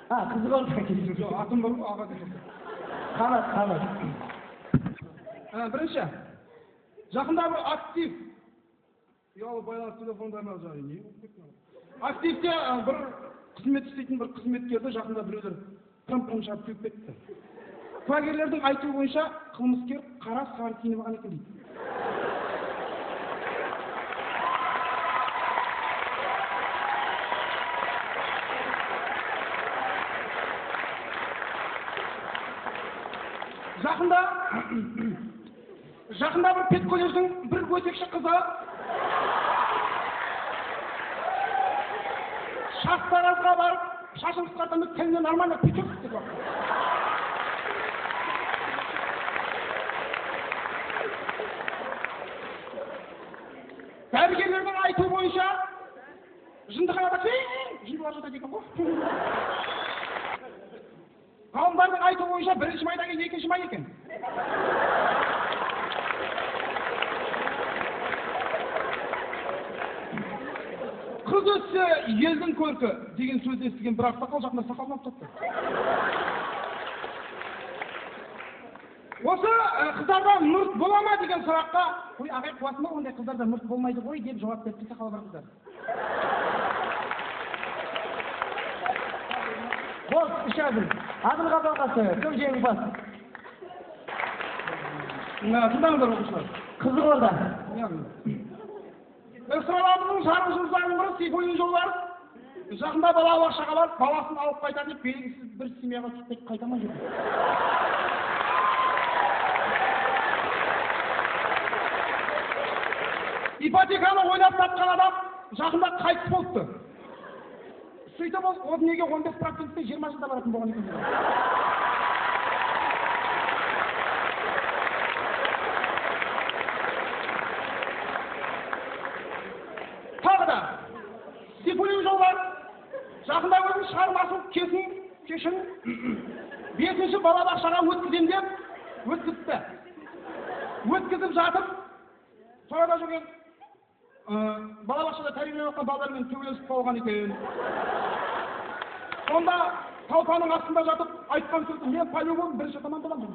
Қызық орта келді. Жоқ, атым бар ғой, аға деймін. Қанат. Бірінші, жақында бір актив. Ұялы байланыс телефондарына жаңа не болып кетті? Активте бір қызмет істейтін бір қызметкерді жақында біреулер пырым шарт кеуіп кетті. Куәгерлердің айтуы бойынша қылмыскер қара сары киініп алған екен дейді. Жақында бір педколледждің бір өтекші қызы шахтаразға барып, шашын қысқартамыз, тіліне нормально печет деп бар. Дәрігерлердің айтуы бойынша жындыханада жындылар жатады екен ғой. Ғалымдардың айтуы бойынша бірінші майдан кейін екінші май екен. Қыз өссе елдің көркі деген сөзді естіген, бірақ сақал жақында сақалмап тапты. Осы қыздарда мұрт бола ма деген сұраққа, ой, ағай қуасың ба, ондай қыздарда мұрт болмайды ғой деп жауап беріпті сақалы бар қыздар. Бол, үшәділ. Адылға балғасы, кім жеңімпаз? Тыңдаңыздар оқушылар. Қызық орда. Эстрадамыздың жарым жұлдыздарының бірі Сейфуллин Жолбаров жақында балабақшаға барып, баласын алып қайтады деп белгісіз бір семьяға кетіп қайта ма жүрді. Ипотеканы ойлап тапқан адам жақында қайтыс болыпты. Сөйтіп ол неге 15%-те 20 жылда баратын болған екен. Тағы да Сейфуллин Жолбаров жақында өзінің шығармашылық кешін 5-ші балабақшаға өткізем деп өткізді. Өткізіп жатып, сонда жүрген балабақшада тәрбиеленіп жатқан балалармен төбелесіп қалған екен. Сонда талпаның астында жатып айтқан сөзі, мен по-любому бірінші атаман боламын.